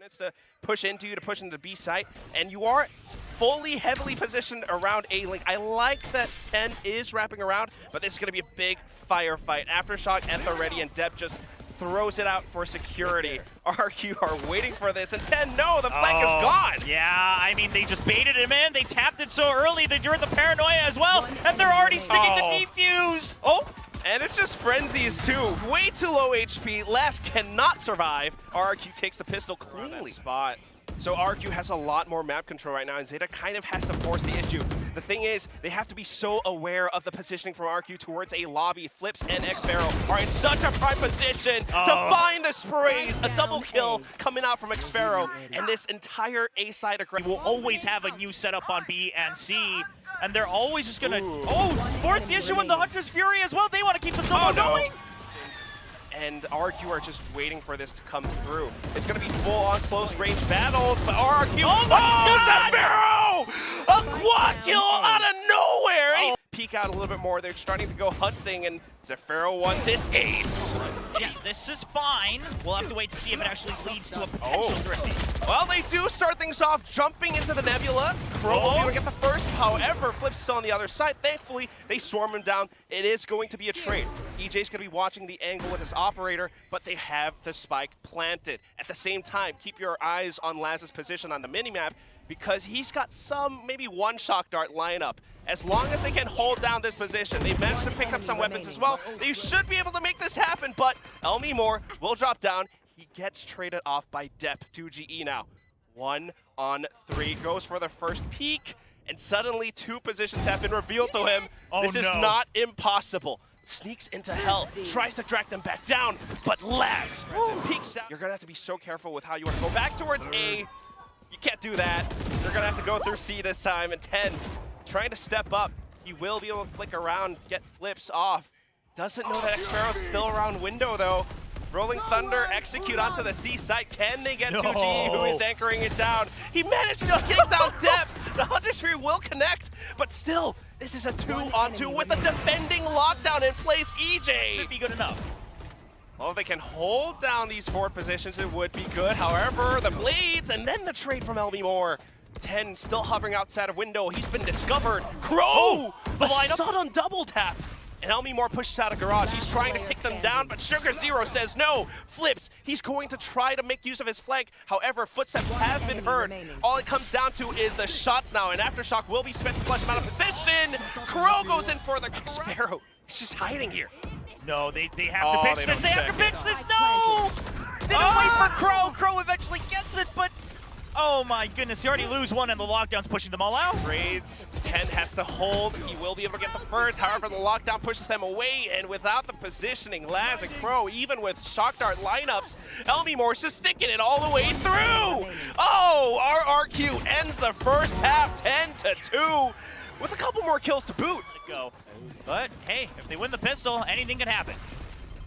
opponents to push into you, to push into the B site, and you are fully heavily positioned around A link. I like that TENN is wrapping around, but this is going to be a big firefight. Aftershock at the ready, and Deb just throws it out for security. RQ are waiting for this, and TENN, no, the flank is gone. Yeah, I mean, they just baited him in. They tapped it so early. They drew the paranoia as well, and they're already sticking to defuse. Oh, and it's just frenzies too. Way too low HP. Last cannot survive. RQ takes the pistol cleanly. Spot. So RQ has a lot more map control right now, and ZETA kind of has to force the issue. The thing is, they have to be so aware of the positioning from RQ towards a lobby. Flips and Xffero are in such a prime position to find the sprays. A double kill coming out from Xffero, and this entire A side aggression will always have a new setup on B and C, and they're always just gonna force the issue in the Hunter's Fury as well. They want to keep the solo going. And RQ are just waiting for this to come through. It's going to be full-on close-range battles, but RQ... Oh, Xffero! A quad kill out of nowhere! Peek out a little bit more. They're starting to go hunting, and Xffero wants his ace. Yeah, this is fine. We'll have to wait to see if it actually leads to a potential thrifty. Well, they do start things off jumping into the Nebula. Crow will be able to get the first. However, Flip's still on the other side. Thankfully, they swarm him down. It is going to be a trade. EJ's going to be watching the angle with his operator, but they have the spike planted. At the same time, keep your eyes on Laz's position on the minimap, because he's got some, maybe one shock dart lineup. As long as they can hold down this position, they've managed to pick up some weapons as well. They should be able to make this happen, but Lmemore will drop down. He gets traded off by Dep. 2GE now. 1 on 3. Goes for the first peek, and suddenly 2 positions have been revealed to him. This is not impossible. Sneaks into hell, tries to drag them back down, but Laz peeks out. You're going to have to be so careful with how you want to go back towards A. You can't do that. You're going to have to go through C this time, and TENN trying to step up. He will be able to flick around, get flips off. Doesn't know that Xffero's still around window, though. Rolling Thunder, execute onto the C site. Can they get 2G, who is anchoring it down? He managed to kick down Dep. The Hunter's Fury will connect, but still, this is a 2-on-2 with a defending lockdown in place. EJAY should be good enough. Well, if they can hold down these forward positions, it would be good. However, the blades, and then the trade from Lmemore. TENN still hovering outside of window. He's been discovered. Crow! The sudden double tap. And Lmemore pushes out of garage. He's trying to kick them down, but Sugar Zero says no. Flips. He's going to try to make use of his flank. However, footsteps have been heard. All it comes down to is the shots now, and Aftershock will be spent to flush him out of position. Crow goes in for the Xffero. He's just hiding here. No, they have to pitch this. They have to pitch this. No! They don't wait for Crow. Crow eventually gets it, but oh my goodness, he already lose one, and the lockdown's pushing them all out. Trades. TENN has to hold. He will be able to get the first. However, the lockdown pushes them away, and without the positioning, Laz and Crow, even with shock dart lineups, Lmemore's just sticking it all the way through. Oh, our RQ ends the first half 10-2 with a couple more kills to boot. Let it go. But hey, if they win the pistol, anything can happen.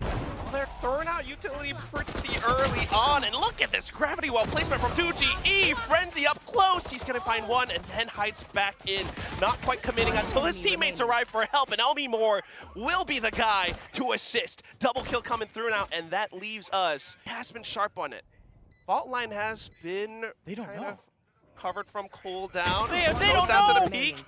Well, they're throwing out utility pretty early on, and look at this gravity well placement from 2GE. Frenzy up close. He's going to find one and then hides back in, not quite committing until his teammates arrive for help, and Lmemore will be the guy to assist. Double kill coming through now, and that leaves us. Has been sharp on it. Fault line has been covered from cooldown. They don't know. To the peak.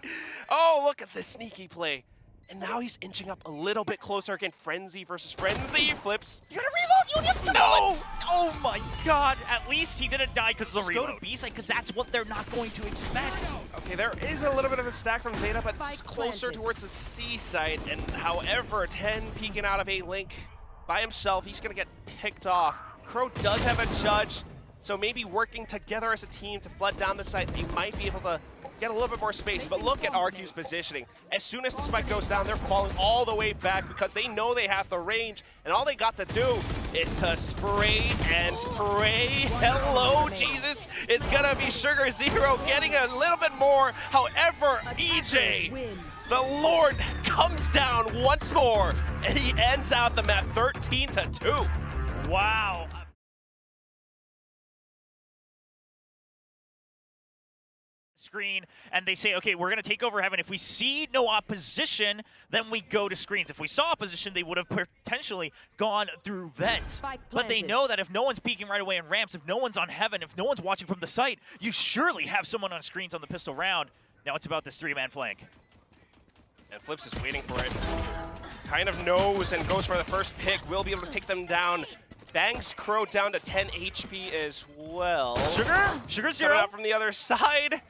Oh, look at this sneaky play. And now he's inching up a little bit closer again. Frenzy versus Frenzy. Flips. You gotta reload. You only have 2 bullets. Oh my god. At least he didn't die because of the reload. Go to B side because that's what they're not going to expect. Okay, there is a little bit of a stack from ZETA, but it's closer towards the C side. And however, TENN peeking out of A link by himself. He's gonna get picked off. Crow does have a judge, so maybe working together as a team to flood down the site, they might be able to get a little bit more space. But look at RQ's positioning. As soon as the spike goes down, they're falling all the way back because they know they have the range, and all they got to do is to spray and pray. Hello, Jesus. It's gonna be Sugar Zero getting a little bit more. However, EJAY, the Lord, comes down once more, and he ends out the map 13-2. Wow. screen, and they say, okay, we're going to take over heaven. If we see no opposition, then we go to screens. If we saw opposition, they would have potentially gone through vents. But they know that if no one's peeking right away in ramps, if no one's on heaven, if no one's watching from the site, you surely have someone on screens on the pistol round. Now it's about this three-man flank. And Flips is waiting for it. Kind of knows and goes for the first pick. Will be able to take them down. Bangs Crow down to 10 HP as well. Sugar zero. Coming out from the other side.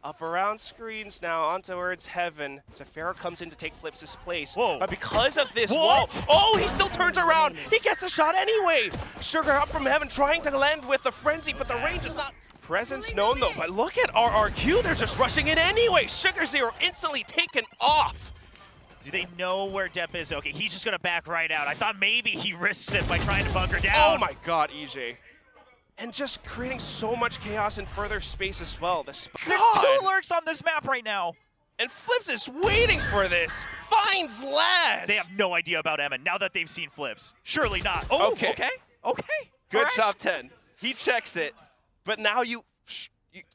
Up around screens now, on towards heaven. Xffero comes in to take Flips' place. Whoa. But because of this What? wall, oh, he still turns around. He gets a shot anyway. Sugar up from heaven, trying to land with the frenzy, but the range is not presence known though. But look at RRQ, they're just rushing in anyway. Sugar Zero instantly taken off. Do they know where Depp is? Okay, he's just gonna back right out. I thought maybe he risks it by trying to bunker down. Oh my god, EJAY. And just creating so much chaos in further space as well. There's two lurks on this map right now. And Flips is waiting for this. Finds Laz. They have no idea about Emman now that they've seen Flips. Surely not. Oh, okay. Good right. job, TENNN. He checks it. But now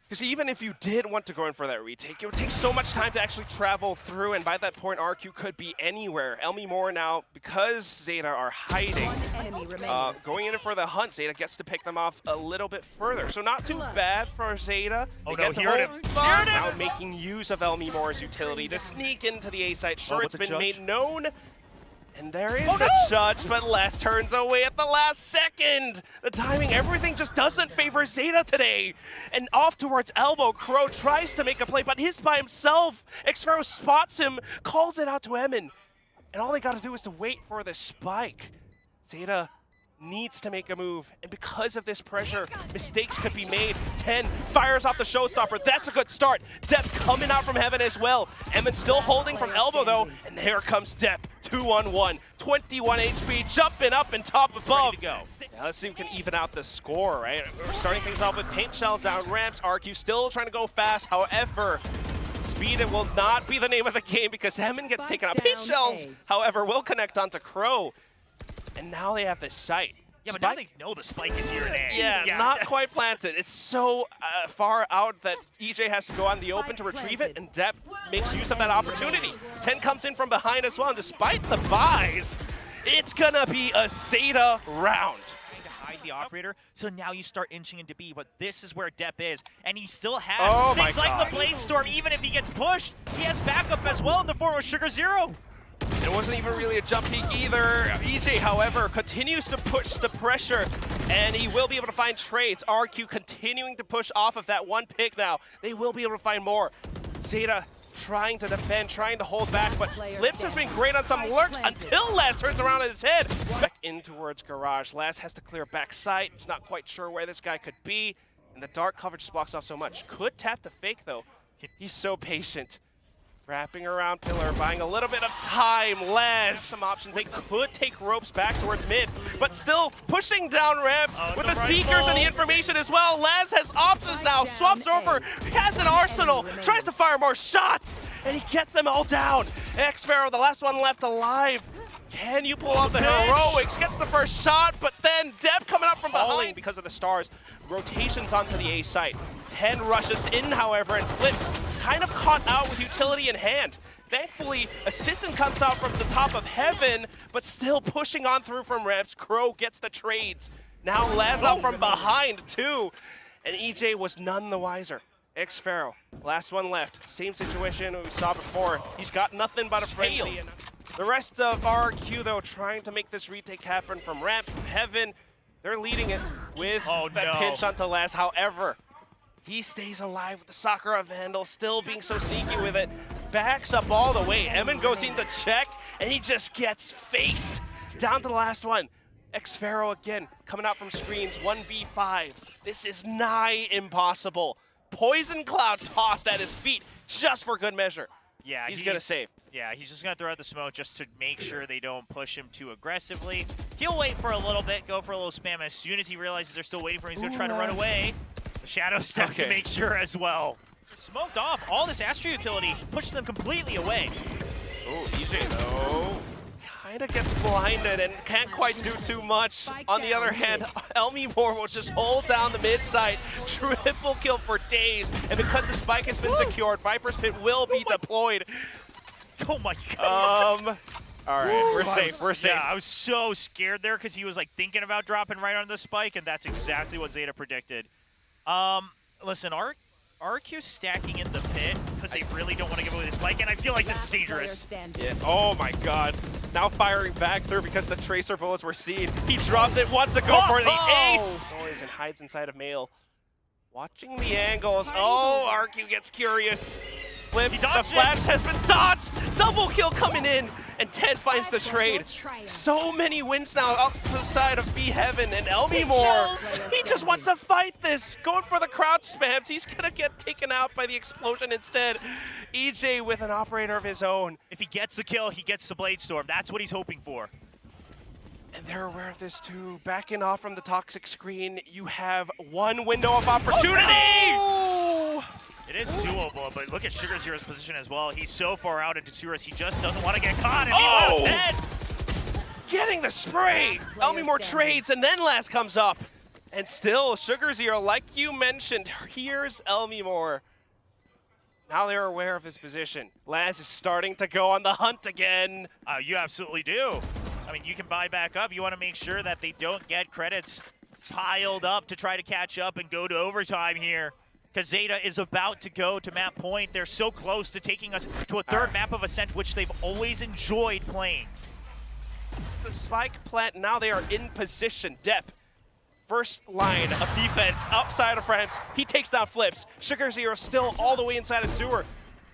because even if you did want to go in for that retake, it would take so much time to actually travel through, and by that point, RQ could be anywhere. Lmemore now, because ZETA are hiding, going in for the hunt, ZETA gets to pick them off a little bit further. So not too bad for ZETA. Oh no, heard him. Now making use of Lmemore's utility to sneak into the A site. Sure, it's been made known. And there is the judge, but Les turns away at the last second. The timing, everything just doesn't favor ZETA today. And off towards elbow, Crow tries to make a play, but he's by himself. Xffero spots him, calls it out to Emman. And all they gotta do is to wait for the spike. ZETA needs to make a move, and because of this pressure, mistakes could be made. TENNN fires off the showstopper. That's a good start. Depp coming out from heaven as well. Emman still holding from elbow though, and there comes Depp. 2-on-1, 21 HP, jumping up and top above. Ready to go. Now let's see if we can even out the score, right? We're starting things off with paint shells down ramps. RQ still trying to go fast. However, speed it will not be the name of the game because Emman gets taken out. Paint shells, however, will connect onto Crow. And now they have this site. Yeah, but now they know the spike is here in A. Yeah, not quite planted. It's so far out that EJAY has to go on the open to retrieve it, and Depp makes use of that opportunity. TENNN comes in from behind as well, and despite the buys, it's gonna be a ZETA round. To hide the operator, so now you start inching into B, but this is where Depp is, and he still has things like the Blade Storm. Even if he gets pushed, he has backup as well in the form of Sugar Zero. It wasn't even really a jump peek either. EJAY, however, continues to push the pressure, and he will be able to find trades. RQ continuing to push off of that one pick now. They will be able to find more. ZETA trying to defend, trying to hold back, but Flips has been great on some lurks until Laz turns around on his head. Back in towards Garage. Laz has to clear back sight. He's not quite sure where this guy could be, and the dark coverage just blocks off so much. Could tap the fake, though. He's so patient. Wrapping around pillar, buying a little bit of time. Laz, some options. They could take ropes back towards mid, but still pushing down ramps with the Seekers and the information as well. Laz has options now, swaps over, has an arsenal, tries to fire more shots, and he gets them all down. Xffero, the last one left alive. Can you pull out the heroics? Gets the first shot, but then Depp coming up from behind because of the stars. Rotations onto the A site. TENNN rushes in, however, and Flips kind of caught out with utility in hand. Thankfully, Assistant comes out from the top of heaven, but still pushing on through from ramps. Crow gets the trades. Now Laz out from behind, too. And EJAY was none the wiser. Xffero, last one left. Same situation we saw before. He's got nothing but a frenzy. The rest of RQ, though, trying to make this retake happen from ramp, from heaven. They're leading it with that pinch onto Laz. However, he stays alive with the Sakura Vandal, still being so sneaky with it. Backs up all the way. Emman goes in to check, and he just gets faced. Down to the last one. Xffero again, coming out from screens, 1v5. This is nigh impossible. Poison Cloud tossed at his feet just for good measure. Yeah, he's gonna save. Yeah, he's just gonna throw out the smoke just to make sure they don't push him too aggressively. He'll wait for a little bit, go for a little spam. As soon as he realizes they're still waiting for him, he's gonna try to run away. The Shadow Step to make sure as well. Smoked off all this Astro utility, pushed them completely away. Oh, EJAY though, kind of gets blinded and can't quite do too much. On the other hand, Lmemore will just hold down the mid side, triple kill for days, and because the spike has been secured, Viper's Pit will be deployed. Oh my god. All right, we're safe, we're safe. Yeah, I was so scared there because he was like thinking about dropping right on the spike, and that's exactly what ZETA predicted. Listen, RQ stacking in the pit because they really don't want to give away the spike, and I feel like this is dangerous. Yeah. Oh my god. Now firing back through because the tracer bullets were seen. He drops it, wants to go for the ace. Noise and hides inside of Mail. Watching the angles. Oh, RQ gets curious. Flips, the flash has been dodged. Double kill coming in, and TENN finds the trade. So many wins now up to the side of B Heaven, and Lmemore, he just wants to fight this. Going for the crouch spams. He's gonna get taken out by the explosion instead. EJAY with an operator of his own. If he gets the kill, he gets the Blade Storm. That's what he's hoping for. And they're aware of this too. Backing off from the toxic screen, you have one window of opportunity! Oh, no! It is doable, but look at Sugar Zero's position as well. He's so far out into Tsuris, he just doesn't want to get caught, and he dead. Getting the spray! Lmemore trades, and then Laz comes up. And still, Sugar Zero, like you mentioned, here's Lmemore. Now they're aware of his position. Laz is starting to go on the hunt again. You absolutely do. I mean, you can buy back up. You want to make sure that they don't get credits piled up to try to catch up and go to overtime here. Because ZETA is about to go to map point. They're so close to taking us to a third map of Ascent, which they've always enjoyed playing. The spike plant, now they are in position. Depp, first line of defense, outside of France. He takes down Flips. Sugar Zero still all the way inside of sewer.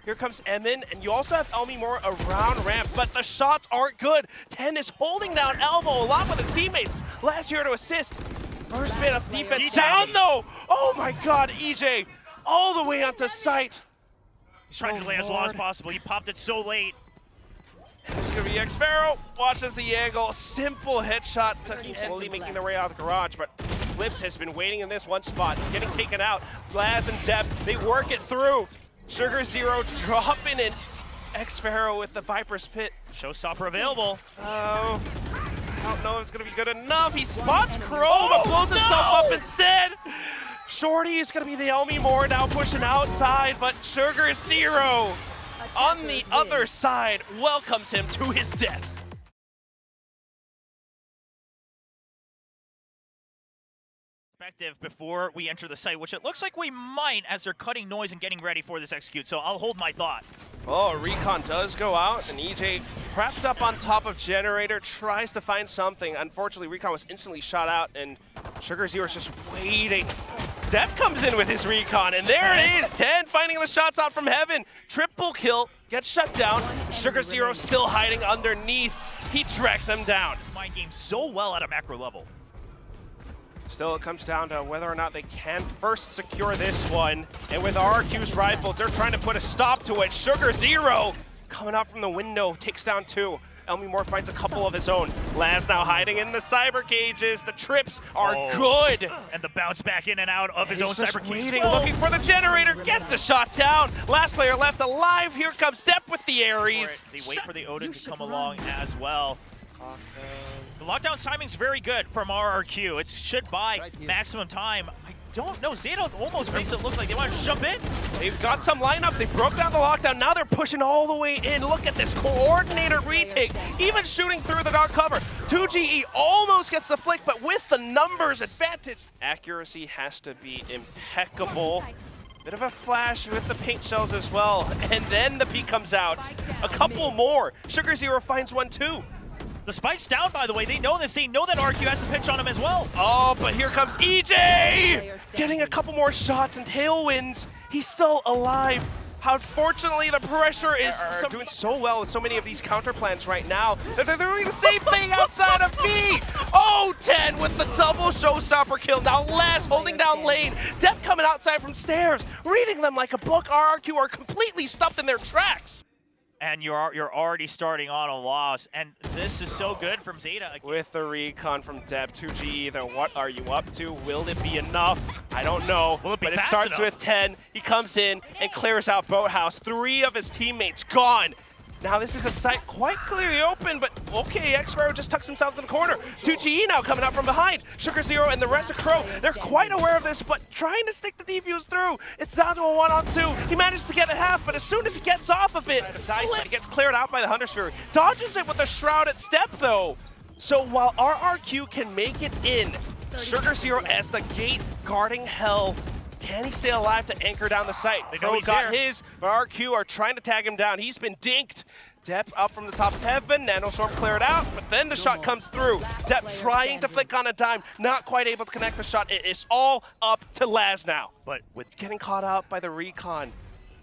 Here comes Emman, and you also have Lmemore around ramp, but the shots aren't good. TENN is holding down Elbow along with his teammates. Last year to assist. First bit of defense down though. Oh my god, EJAY all the way onto site. He's trying to delay as long as possible. He popped it so late. This is gonna be Xffero. Watches the angle. Simple headshot to slowly making their way out of the garage, but Flips has been waiting in this one spot, getting taken out. Laz and Depp, they work it through. Sugar Zero dropping it. Xffero with the Viper's Pit. Showstopper available. Oh. I don't know if it's going to be good enough. He spots Crow, but blows himself up instead. Shorty is going to be the Lmemore now pushing outside, but Sugar Zero on the other side welcomes him to his death. Before we enter the site, which it looks like we might as they're cutting noise and getting ready for this execute, so I'll hold my thought. Oh, Recon does go out, and EJAY prepped up on top of Generator, tries to find something. Unfortunately, Recon was instantly shot out, and Sugar Zero is just waiting. Depp comes in with his Recon, and there it is, TENN finding the shots out from heaven. Triple kill, gets shut down. Sugar Zero still hiding underneath. He tracks them down. This mind game so well at a macro level. Still, it comes down to whether or not they can first secure this one. And with RQ's rifles, they're trying to put a stop to it. Sugar Zero coming out from the window, takes down two. Lmemore finds a couple of his own. Laz now hiding in the cyber cages. The trips are good. And the bounce back in and out of his own cyber cage. Looking for the Generator, gets the shot down. Last player left alive. Here comes Depp with the Ares. They wait for the Odin to come along as well. The lockdown timing's very good from RRQ. It should buy maximum time. I don't know. ZETA almost makes it look like they want to jump in. They've got some lineups. They broke down the lockdown. Now they're pushing all the way in. Look at this coordinator retake. Even shooting through the dark cover. 2GE almost gets the flick, but with the numbers advantage. Accuracy has to be impeccable. Bit of a flash with the paint shells as well. And then the peak comes out. A couple more. Sugar Zero finds one too. The spike's down, by the way. They know this. They know that RQ has a pinch on him as well. Oh, but here comes EJAY! Getting a couple more shots and tailwinds. He's still alive. Unfortunately, the pressure is doing so well with so many of these counter plans right now. They're doing the same thing outside of B. Oh, TENN with the double showstopper kill. Now Laz holding down lane. Depp coming outside from stairs, reading them like a book. RRQ are completely stumped in their tracks. And you're already starting on a loss, and this is so good from ZETA. With the recon from Depp, 2G either. What are you up to? Will it be enough? I don't know. Will it be but it fast starts enough? with TENN. He comes in and clears out Boathouse. 3 of his teammates gone. Now this is a site quite clearly open, but okay, Xffero just tucks himself in the corner. 2GE now coming out from behind. Sugar0 and the rest of Crow, they're quite aware of this, but trying to stick the defuse through. It's down to a 1-on-2. He managed to get a half, but as soon as he gets off of it, he gets cleared out by the Hunter's Fury. Dodges it with a shrouded step though. So while RRQ can make it in, Sugar0 as the gate guarding hell. Can he stay alive to anchor down the site? Crow got his, but RQ are trying to tag him down. He's been dinked. Depp up from the top of heaven, Nanostorm cleared out, but then the shot comes through. Depp trying to flick on a dime, not quite able to connect the shot. It is all up to Laz now. But with getting caught out by the recon,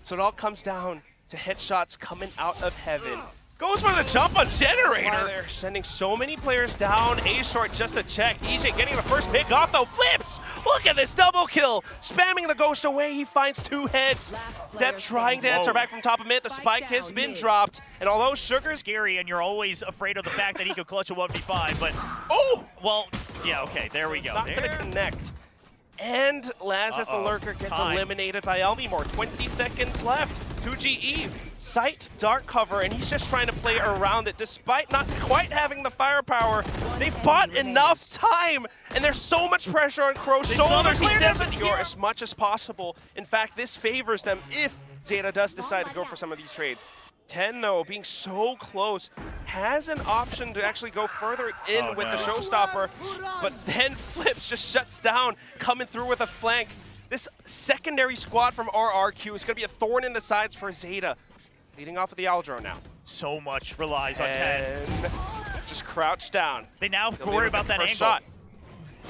so it all comes down to headshots coming out of heaven. Goes for the jump on Generator. They're sending so many players down. A short just to check. EJAY getting the first pick off though. Flips! Look at this double kill. Spamming the ghost away. He finds 2 heads. Depp trying to answer back from top of mid. The spike has been dropped. And although Sugar's scary and you're always afraid of the fact that he could clutch a 1v5, but well, yeah, okay, there we go. Not gonna connect. And Laz as the lurker gets eliminated by Lmemore. 20 seconds left. 2GE. Sight, dark cover, and he's just trying to play around it despite not quite having the firepower. They've bought enough time, and there's so much pressure on Crow's shoulders. He doesn't hear as much as possible. In fact, this favors them if ZETA does decide to go for some of these trades. TENNN, though, being so close, has an option to actually go further in with the showstopper, but then Flips just shuts down, coming through with a flank. This secondary squad from RRQ is going to be a thorn in the sides for ZETA. Leading off with the Aldro now. So much relies on TENNN. Just crouched down. They now worry about that angle. Shot.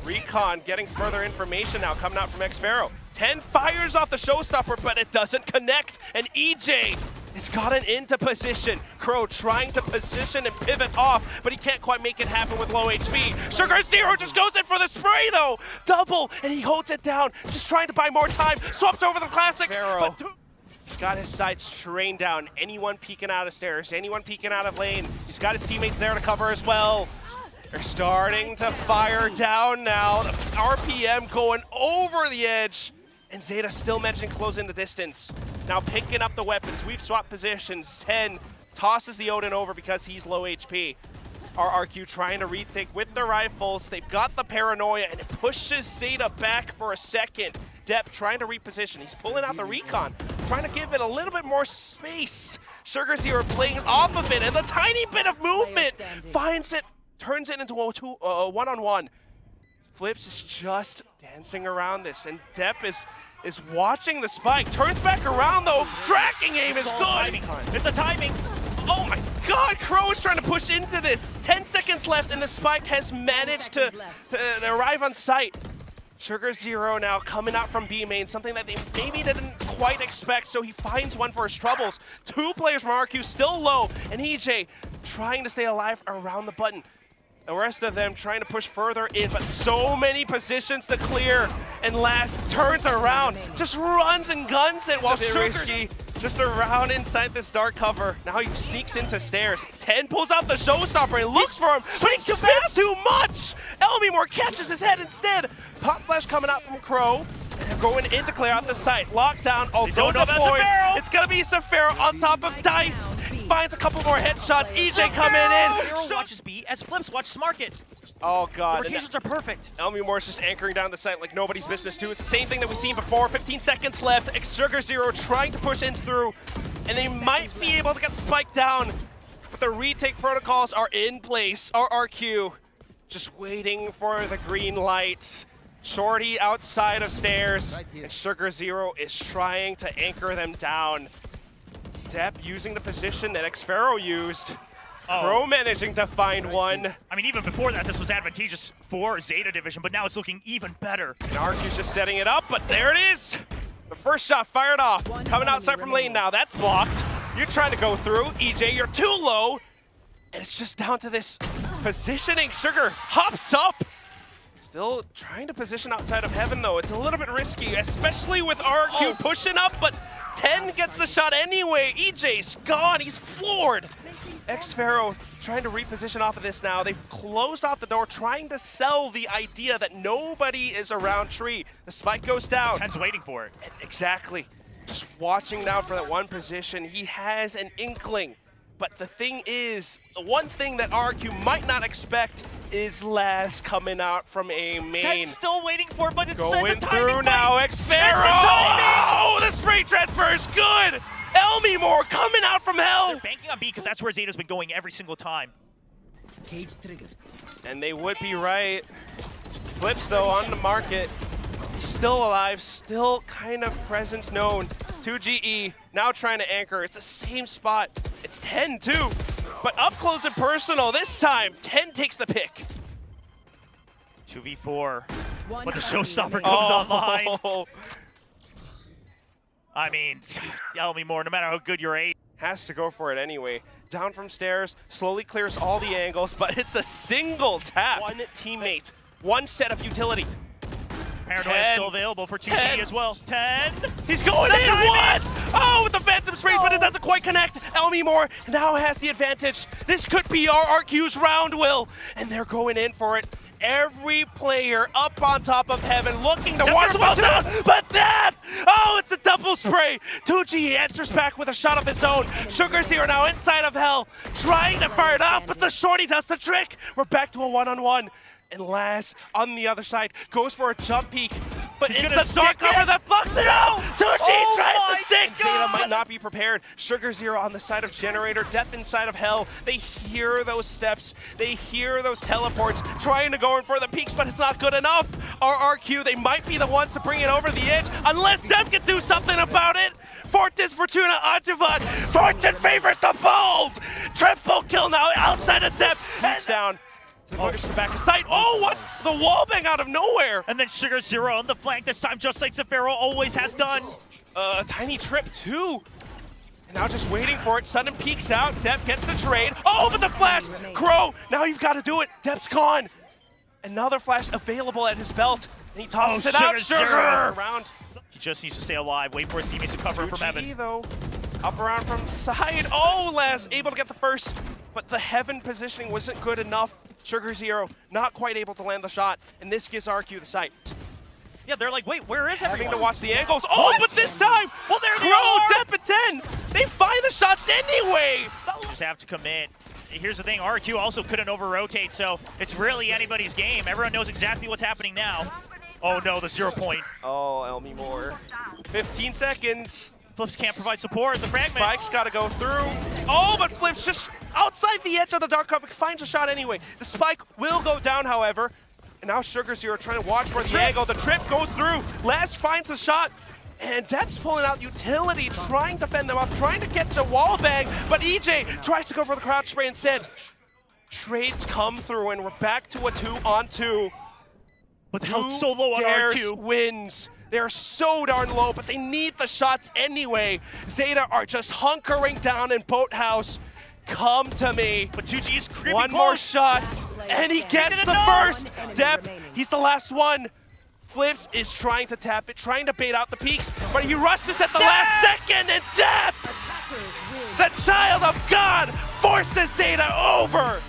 Recon getting further information now coming out from Xffero. TENNN fires off the showstopper, but it doesn't connect. And EJAY has gotten into position. Crow trying to position and pivot off, but he can't quite make it happen with low HP. Sugar0 just goes in for the spray though. Double, and he holds it down. Just trying to buy more time. Swaps over the classic. He's got his sights trained down. Anyone peeking out of stairs, anyone peeking out of lane. He's got his teammates there to cover as well. They're starting to fire down now. The RPM going over the edge. And ZETA still managing to close in the distance. Now picking up the weapons. We've swapped positions. TENNN tosses the Odin over because he's low HP. RRQ trying to retake with the rifles. They've got the paranoia, and it pushes ZETA back for a second. Depp trying to reposition. He's pulling out the recon, trying to give it a little bit more space. Sugar0 playing off of it, and the tiny bit of movement finds it, turns it into a one-on-one. Flips is just dancing around this, and Depp is watching the spike. Turns back around though. Tracking aim is good. It's a timing. Oh my God, Crow is trying to push into this. 10 seconds left, and the spike has managed to arrive on site. Sugar0 now coming out from B main, something that they maybe didn't quite expect, so he finds one for his troubles. 2 players from RQ still low, and EJAY trying to stay alive around the button. The rest of them trying to push further in, but so many positions to clear. And Laz turns around, just runs and guns it while Sugar just around inside this dark cover. Now he sneaks into stairs. TENNN pulls out the showstopper and looks for him, but he spins too much! Lmemore catches his head instead. Pop flash coming out from Crow. And they're going in to clear out the site. Lockdown, although deployed. It's gonna be Xffero on top of Dice. Finds a couple more headshots. EJAY coming in. Xffero watches B as Flips watches Market. Oh God. The rotations are perfect. Lmemore's just anchoring down the site like nobody's business too. It's the same thing that we've seen before. 15 seconds left. Sugar0 trying to push in through. And they might be able to get the spike down. But the retake protocols are in place. RRQ just waiting for the green light. Shorty outside of stairs. And Sugar0 is trying to anchor them down. Depp using the position that Xffero used. Crow managing to find one. I mean, even before that, this was advantageous for ZETA division, but now it's looking even better. And RQ's just setting it up, but there it is. The first shot fired off. Coming outside from lane now. That's blocked. You're trying to go through. EJAY, you're too low. And it's just down to this positioning. Sugar hops up. Still trying to position outside of heaven, though. It's a little bit risky, especially with RQ pushing up, but TENNN gets the shot anyway. EJAY's gone. He's floored. Xffero trying to reposition off of this now. They've closed off the door, trying to sell the idea that nobody is around tree. The spike goes down. TENN's waiting for it. Exactly. Just watching now for that one position. He has an inkling But the thing is, the one thing that RQ might not expect is Laz coming out from a main. TENN's still waiting for it, but it's a Going timing through fight. now, Xffero! Oh, the spray transfer is good! Lmemore coming out from hell! They're banking on B because that's where ZETA's been going every single time. Cage triggered. And they would be right. Flips, though, on the market. He's still alive, still kind of presence known. 2GE, now trying to anchor. It's the same spot. It's TENN, too. But up close and personal this time. TENN takes the pick. 2v4. But the showstopper comes online. I mean, Lmemore, no matter how good your aim. Has to go for it anyway. Down from stairs, slowly clears all the angles, but it's a single tap. One teammate, one set of utility. Paranoia is still available for 2G as well. TENN! He's going in! What? Oh, with the Phantom Sprays, but it doesn't quite connect. Lmemore now has the advantage. This could be our RQ's round, Will. And they're going in for it. Every player up on top of heaven looking to watch well down, but that! Oh, it's a double spray! 2G answers back with a shot of his own. Xffero now inside of hell, trying to fire it off, but the shorty does the trick. We're back to a one-on-one. And Laz, on the other side, goes for a jump peek, but it's the dark cover that blocks it out! 2G tries to stick! ZETA might not be prepared. Xffero on the side of Generator, Death inside of Hell. They hear those steps, they hear those teleports, trying to go in for the peaks, but it's not good enough. Our RQ, they might be the ones to bring it over the edge, unless Death can do something about it! Fortis, Fortuna, Ajivat, Fortune favors the Bulls! Triple kill now outside of Death, and down. Focus to the back of sight. Oh, what? The wall bang out of nowhere. And then Xffero on the flank this time, just like Xffero always has done. A tiny trip, too. And now just waiting for it. Sudden peeks out. Depp gets the trade. Oh, but the flash. Crow, now you've got to do it. Depp's gone. Another flash available at his belt. And he tosses it out. Sugar around. He just needs to stay alive. Wait for his teammates to cover him from heaven. Though, up around from side. Oh, Laz able to get the first. But the heaven positioning wasn't good enough. Xffero not quite able to land the shot, and this gives RQ the sight. Yeah, they're like, wait, where is everyone? Having to watch the angles. Oh, but this time, well, there they Crow, are. Depp, and TENN, they find the shots anyway. Just have to commit. Here's the thing, RQ also couldn't over-rotate, so it's really anybody's game. Everyone knows exactly what's happening now. Oh no, the 0 point. Oh, Lmemore. 15 seconds. Flips can't provide support. The fragment. Spike's got to go through. Oh, but Flips just outside the edge of the dark cover finds a shot anyway. The spike will go down, however. And now Xffero trying to watch for the angle. The trip goes through. Laz finds the shot. And Depp's pulling out utility, trying to fend them off, trying to catch a wall bang. But EJAY tries to go for the crouch spray instead. Trades come through, and we're back to a 2-on-2. But health so low on RQ. Wins. They're so darn low, but they need the shots anyway. ZETA are just hunkering down in Boathouse. Come to me. But 2G is creeping One close. more shot, and he gets the first. Depp, he's the last one. Flips is trying to tap it, trying to bait out the peaks, but he rushes at the last second, and Depp, the child of God, forces ZETA over.